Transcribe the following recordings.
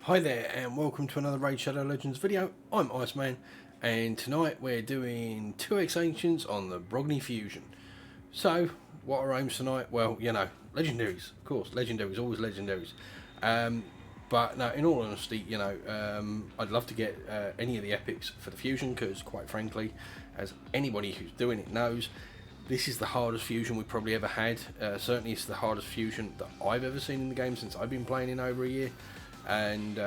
Hi there and welcome to another Raid Shadow Legends video. I'm IceMan and tonight we're doing 2x Ancients on the Brogni Fusion. So, what are our aims tonight? Well, you know, legendaries, of course, legendaries, always legendaries. But no, in all honesty, you know, I'd love to get any of the epics for the fusion because, quite frankly, as anybody who's doing it knows, this is the hardest fusion we've probably ever had. Certainly it's the hardest fusion that I've ever seen in the game since I've been playing in over a year. And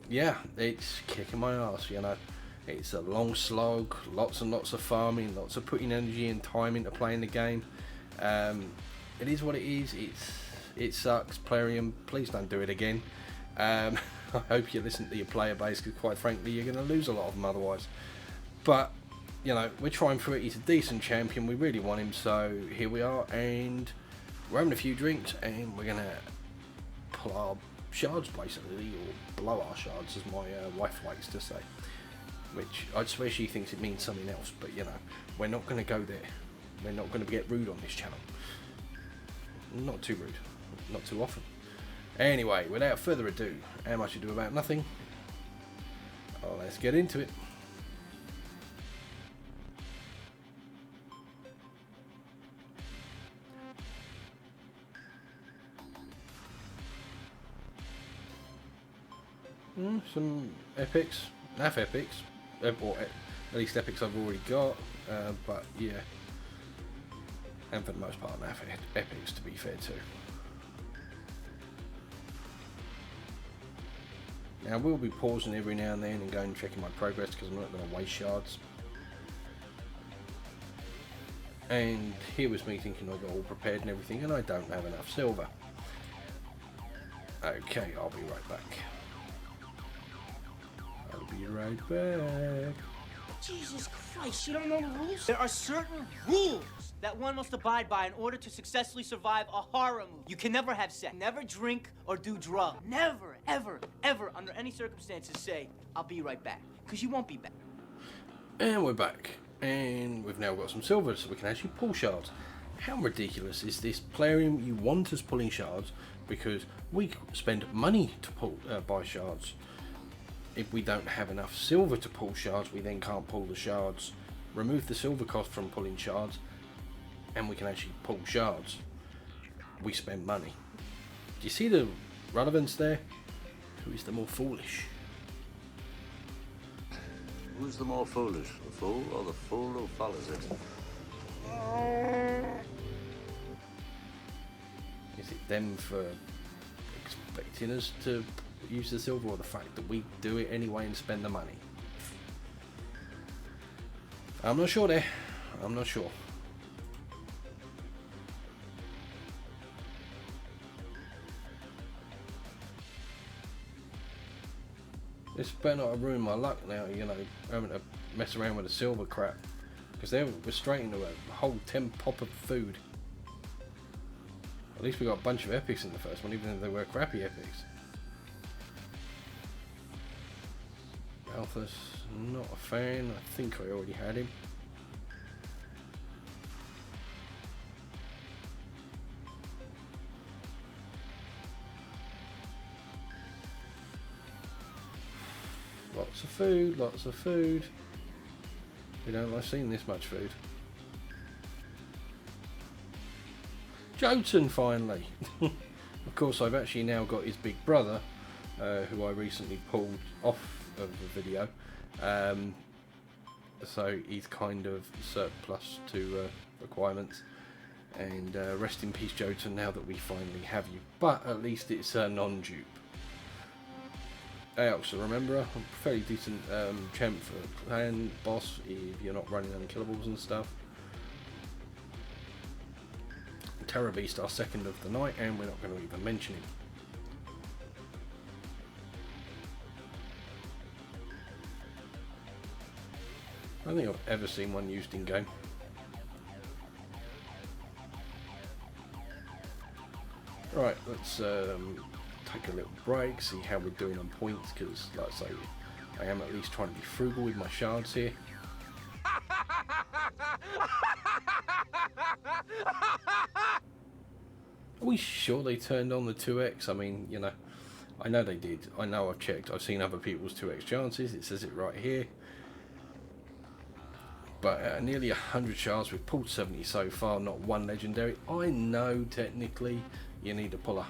yeah, it's kicking my ass, you know. It's a long slog, lots and lots of farming, lots of putting energy and time into playing the game. It is what it is. It sucks. Plarium, please don't do it again. I hope you listen to your player base because, quite frankly, you're going to lose a lot of them otherwise. But you know, we're trying for it. He's a decent champion. We really want him, so here we are, and we're having a few drinks, and we're going to pull our shards basically, or blow our shards, as my wife likes to say, which I swear she thinks it means something else, but you know, we're not going to go there. We're not going to get rude on this channel. Not too rude, not too often. Anyway, without further ado, how much ado about nothing, let's get into it. Some epics, NAF epics, or at least epics I've already got, but yeah, and for the most part NAF epics, to be fair too. Now we'll be pausing every now and then and going and checking my progress because I'm not going to waste shards. And here was me thinking I got all prepared and everything, and I don't have enough silver. Okay, I'll be right back. Be right back. Jesus Christ, you don't know the rules? There are certain rules that one must abide by in order to successfully survive a horror movie. You can never have sex, never drink or do drugs. Never, ever, ever, under any circumstances say, I'll be right back. Because you won't be back. And we're back. And we've now got some silver so we can actually pull shards. How ridiculous is this? Plarium, you want us pulling shards because we spend money to pull buy shards. If we don't have enough silver to pull shards, we then can't pull the shards. Remove the silver cost from pulling shards, and we can actually pull shards. We spend money. Do you see the relevance there? Who is the more foolish? Who's the more foolish, the fool or the fool who follows it? Is it them for expecting us to use the silver, or the fact that we do it anyway and spend the money? I'm not sure there. I'm not sure. This better not ruin my luck now, you know, having to mess around with the silver crap, because we're straight into a whole 10 pop of food. At least we got a bunch of epics in the first one, even if they were crappy epics. Alpha's not a fan. I think I already had him. Lots of food, lots of food. We don't like seeing this much food. Jotun finally! Of course, I've actually now got his big brother, who I recently pulled off of the video, so he's kind of surplus to requirements, and rest in peace Jotun, now that we finally have you, but at least it's a non-dupe. I also remember a fairly decent champ for clan boss if you're not running unkillables and stuff. Terror Beast, our second of the night, and we're not going to even mention him. I don't think I've ever seen one used in game. Right, let's take a little break, see how we're doing on points, because like I say, I am at least trying to be frugal with my shards here. Are we sure they turned on the 2x? I mean, you know, I know they did. I know I've checked. I've seen other people's 2x chances. It says it right here. But nearly 100 shards, we've pulled 70 so far, not one legendary. I know technically you need to pull a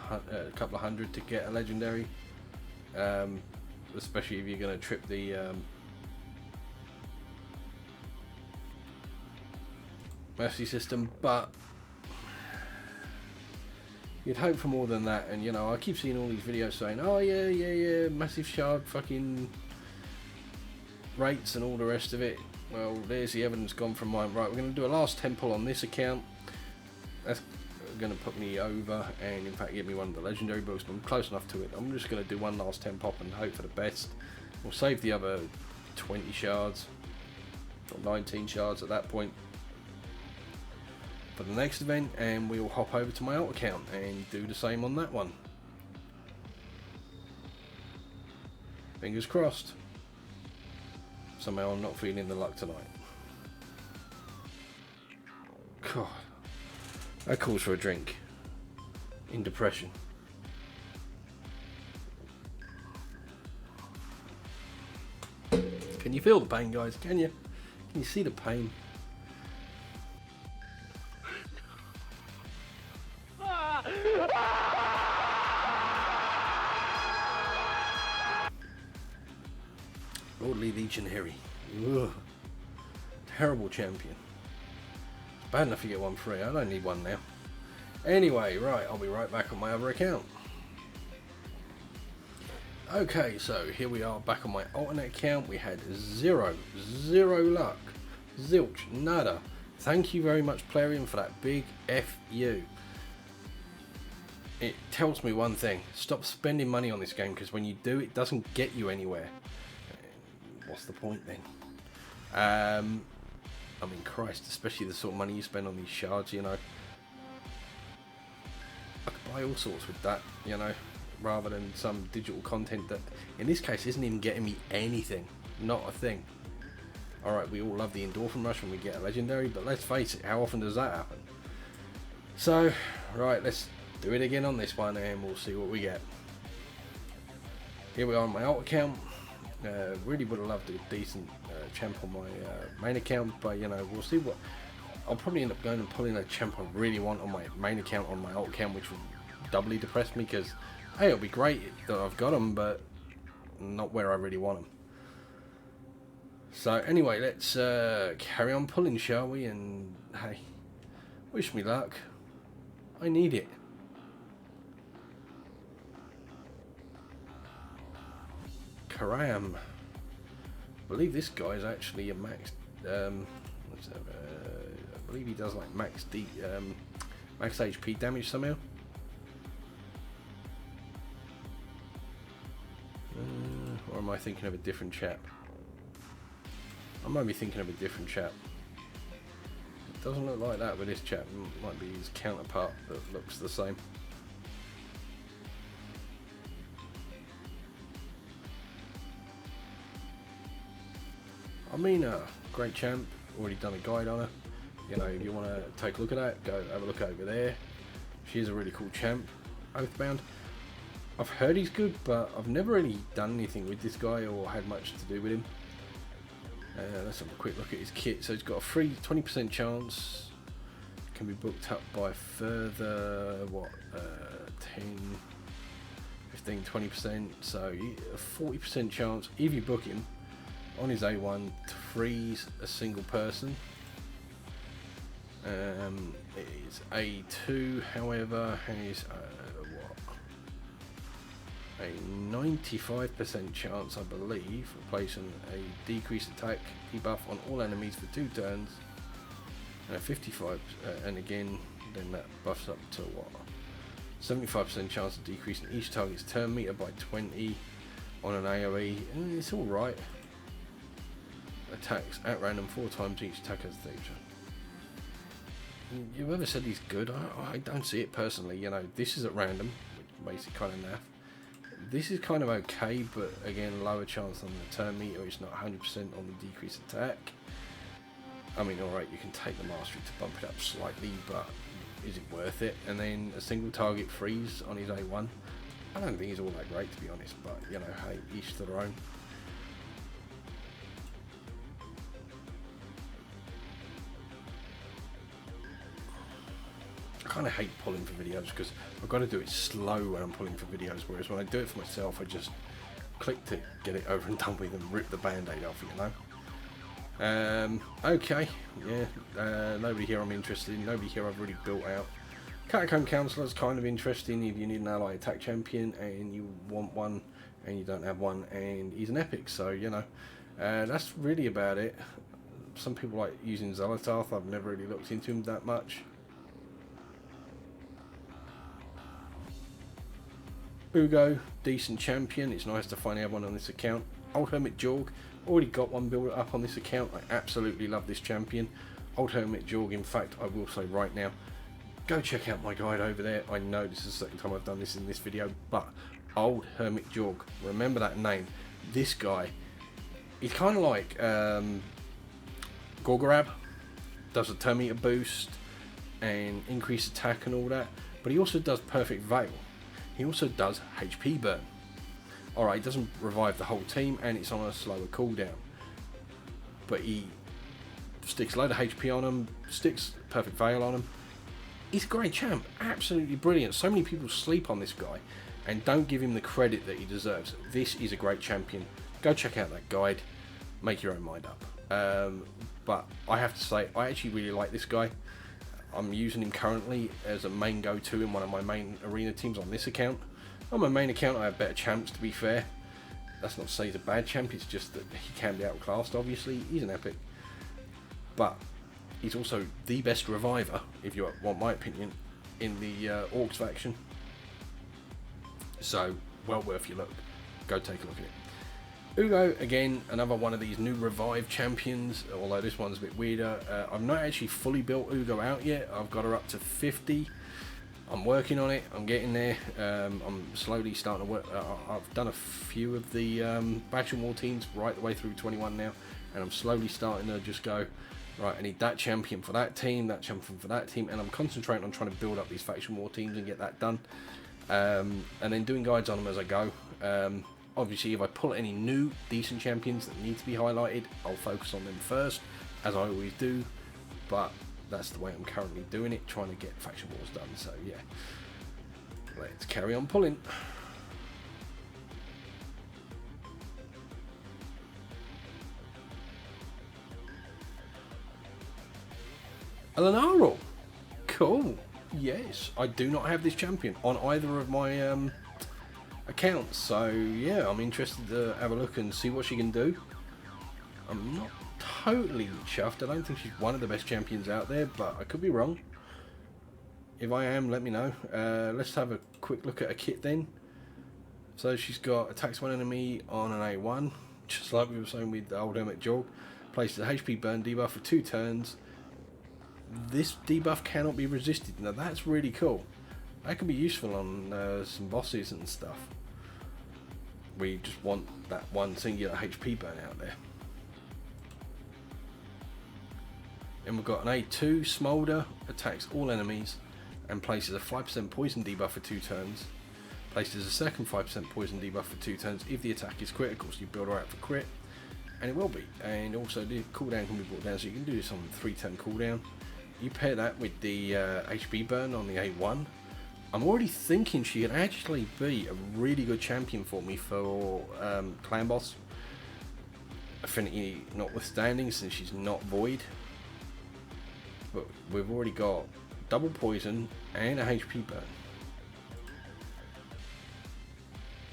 couple of hundred to get a legendary. Especially if you're going to trip the mercy system, but you'd hope for more than that. And you know, I keep seeing all these videos saying, oh yeah, massive shard fucking rates and all the rest of it. Well, there's the evidence gone from mine. Right, we're going to do a last 10 pull on this account. That's going to put me over and in fact get me one of the legendary books, but I'm close enough to it. I'm just going to do one last 10 pop and hope for the best. We'll save the other 20 shards or 19 shards at that point for the next event, and we'll hop over to my alt account and do the same on that one. Fingers crossed. Somehow I'm not feeling the luck tonight. God, that calls for a drink. In depression. Can you feel the pain, guys? Can you? Can you see the pain? Lordly Legion Harry. Ugh. Terrible champion. It's bad enough you get one free. I don't need one now. Anyway, right, I'll be right back on my other account. Okay, so here we are back on my alternate account. We had zero luck. Zilch, nada. Thank you very much, Plarium, for that big FU. It tells me one thing: stop spending money on this game, because when you do, it doesn't get you anywhere. What's the point then? I mean, Christ, especially the sort of money you spend on these shards, you know. I could buy all sorts with that, you know, rather than some digital content that, in this case, isn't even getting me anything. Not a thing. Alright, we all love the endorphin rush when we get a legendary, but let's face it, how often does that happen? So, right, let's do it again on this one and we'll see what we get. Here we are on my alt account. Really would have loved a decent champ on my main account, but you know, we'll see what. I'll probably end up going and pulling a champ I really want on my main account on my alt account, which will doubly depress me, because hey, it'll be great that I've got them, but not where I really want them. So anyway, let's carry on pulling, shall we? And hey, wish me luck. I need it. Karam. I believe this guy is actually a max. What's that? I believe he does like max HP damage somehow. Or am I thinking of a different chap? I might be thinking of a different chap. It doesn't look like that with this chap. It might be his counterpart that looks the same. I mean, great champ. Already done a guide on her. You know, if you want to take a look at that, go have a look over there. She's a really cool champ. Oathbound. I've heard he's good, but I've never really done anything with this guy or had much to do with him. Let's have a quick look at his kit. So he's got a free 20% chance. Can be booked up by further, what, 10, 15, 20%. So a 40% chance, if you book him on his A1, to freeze a single person. His A2, however, has a 95% chance, I believe, of placing a decreased attack debuff on all enemies for 2 turns, and a 55, and again, then that buffs up to what? 75% chance of decreasing each target's turn meter by 20 on an AoE. It's all right. Attacks at random 4 times each attacker's stage. Whoever said he's good, I don't see it personally. You know, this is at random, which makes it kind of naff. This is kind of okay, but again, lower chance on the turn meter. It's not 100% on the decreased attack. I mean, alright, you can take the mastery to bump it up slightly, but is it worth it? And then a single target freeze on his A1. I don't think he's all that great, to be honest, but, you know, hey, each to their own. I kind of hate pulling for videos because I've got to do it slow when I'm pulling for videos, whereas when I do it for myself, I just click to get it over and done with and rip the band-aid off, you know. Okay, yeah, nobody here I'm interested in, nobody here I've really built out. Catacomb Counselor's kind of interesting if you need an ally attack champion and you want one and you don't have one, and he's an epic, so you know, that's really about it. Some people like using Zolotarth. I've never really looked into him that much. Ugo, decent champion. It's nice to finally have one on this account. Old Hermit Jorg, already got one built up on this account. I absolutely love this champion. Old Hermit Jorg, in fact, I will say right now, go check out my guide over there. I know this is the second time I've done this in this video, but Old Hermit Jorg, remember that name. This guy, he's kind of like Gorgorab, does a turn meter boost and increased attack and all that, but he also does perfect veil. He also does HP burn. Alright, doesn't revive the whole team and it's on a slower cooldown, but he sticks a load of HP on him, sticks perfect veil on him. He's a great champ, absolutely brilliant. So many people sleep on this guy and don't give him the credit that he deserves. This is a great champion. Go check out that guide, make your own mind up. But I have to say, I actually really like this guy. I'm using him currently as a main go-to in one of my main arena teams on this account. On my main account I have better champs, to be fair. That's not to say he's a bad champ, it's just that he can be outclassed, obviously. He's an epic. But he's also the best reviver, if you want my opinion, in the Orcs faction. So, well worth your look. Go take a look at it. Ugo, again, another one of these new revive champions, although this one's a bit weirder. I've not actually fully built Ugo out yet. I've got her up to 50. I'm working on it. I'm getting there. I'm slowly starting to work. I've done a few of the faction war teams right the way through 21 now, and I'm slowly starting to just go, right, I need that champion for that team, that champion for that team, and I'm concentrating on trying to build up these faction war teams and get that done. And then doing guides on them as I go. Obviously, if I pull any new decent champions that need to be highlighted, I'll focus on them first, as I always do. But that's the way I'm currently doing it, trying to get faction wars done. So yeah, let's carry on pulling. Elenaro, cool. Yes, I do not have this champion on either of my accounts, so yeah, I'm interested to have a look and see what she can do. I'm not totally chuffed. I don't think she's one of the best champions out there, but I could be wrong. If I am, let me know. Let's have a quick look at her kit then. So she's got attacks one enemy on an A1, just like we were saying with the Old Hermit Jorg. Places a HP burn debuff for 2 turns. This debuff cannot be resisted. Now that's really cool. That can be useful on some bosses and stuff. We just want that one singular HP burn out there. And we've got an A2 Smolder, attacks all enemies and places a 5% poison debuff for 2 turns. Places a second 5% poison debuff for 2 turns if the attack is critical, so you build her out for crit. And it will be. And also the cooldown can be brought down, so you can do this on 3-turn cooldown. You pair that with the HP burn on the A1. I'm already thinking she could actually be a really good champion for me for clan boss. Affinity notwithstanding, since she's not void. But we've already got double poison and a HP burn.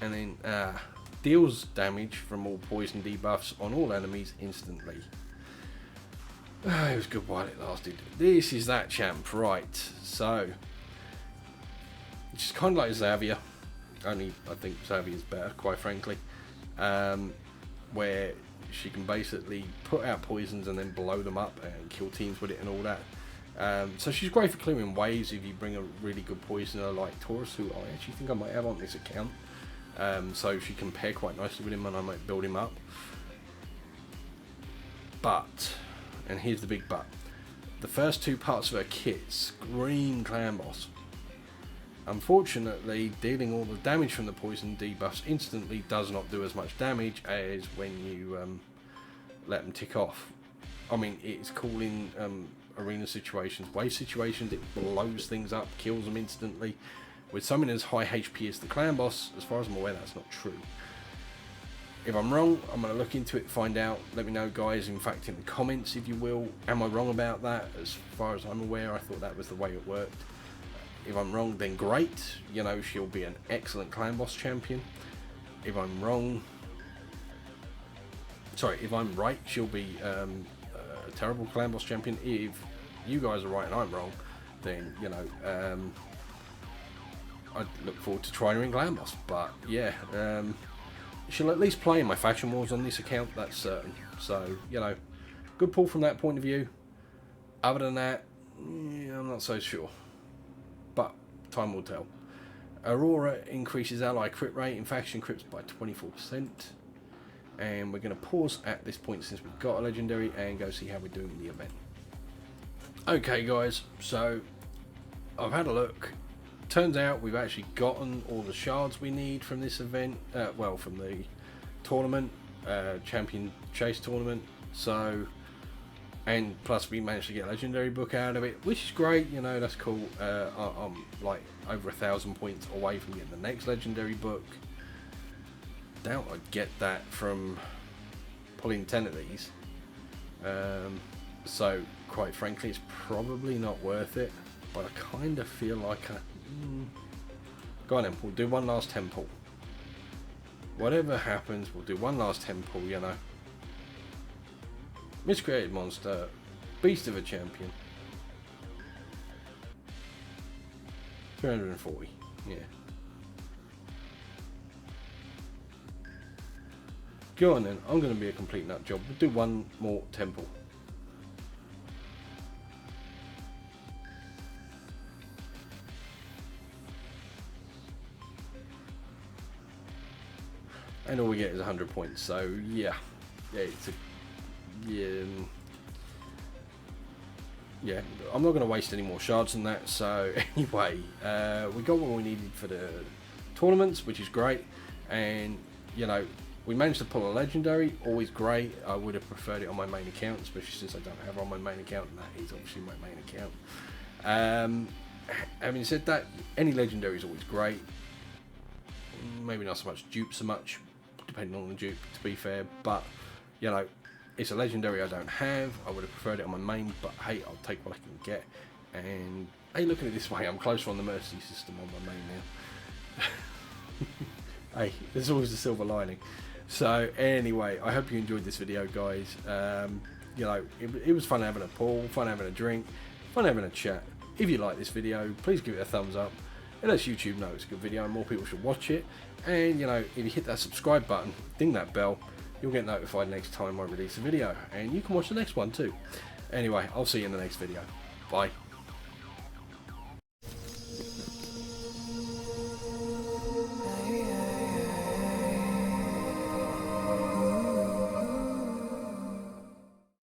And then deals damage from all poison debuffs on all enemies instantly. It was good while it lasted. This is that champ, right? So, it's kind of like Xavier, only I think Xavier's better, quite frankly. Where she can basically put out poisons and then blow them up and kill teams with it and all that. So she's great for clearing waves if you bring a really good poisoner like Taurus, who I actually think I might have on this account. So she can pair quite nicely with him and I might build him up. But, and here's the big but, the first 2 parts of her kit scream clan boss. Unfortunately, dealing all the damage from the poison debuffs instantly does not do as much damage as when you let them tick off. I mean, it's cool in arena situations, wave situations, it blows things up, kills them instantly. With something as high HP as the clan boss, as far as I'm aware, that's not true. If I'm wrong, I'm going to look into it, find out. Let me know, guys, in fact, in the comments, if you will. Am I wrong about that? As far as I'm aware, I thought that was the way it worked. If I'm wrong, then great. You know, she'll be an excellent clan boss champion. If I'm wrong... Sorry, if I'm right, she'll be a terrible clan boss champion. If you guys are right and I'm wrong, then, you know, I'd look forward to trying her in clan boss. But, yeah, she'll at least play in my faction wars on this account, that's certain. So, you know, good pull from that point of view. Other than that, yeah, I'm not so sure. But time will tell. Aurora increases ally crit rate in faction crits by 24%. And we're going to pause at this point since we've got a legendary and go see how we're doing in the event. Okay guys, so I've had a look. Turns out we've actually gotten all the shards we need from this event, well, from the tournament, champion chase tournament. So, and plus we managed to get a legendary book out of it, which is great, you know, that's cool. I'm like over 1,000 points away from getting the next legendary book. Doubt I'd get that from pulling 10 of these. So quite frankly, it's probably not worth it, but I kind of feel like go on then, we'll do one last 10 pull. Whatever happens, we'll do one last 10 pull, you know. Miscreated monster, beast of a champion. 340, yeah. Go on then, I'm going to be a complete nut job. We'll do one more temple. And all we get is 100 points, so yeah. It's a... Yeah, I'm not going to waste any more shards than that, so anyway, we got what we needed for the tournaments, which is great, and, you know, we managed to pull a legendary, always great. I would have preferred it on my main account, especially since I don't have her on my main account, and that is obviously my main account. Having said that, any legendary is always great. Maybe not so much dupe so much, depending on the dupe, to be fair, but, you know, it's a legendary I don't have. I would have preferred it on my main, but hey, I'll take what I can get. And hey, look at it this way, I'm closer on the mercy system on my main now. Hey, there's always a silver lining. So anyway, I hope you enjoyed this video, guys. You know, it was fun having a pull, fun having a drink, fun having a chat. If you like this video, please give it a thumbs up. It lets YouTube know it's a good video and more people should watch it. And you know, if you hit that subscribe button, ding that bell, you'll get notified next time I release a video, and you can watch the next one too. Anyway, I'll see you in the next video. Bye.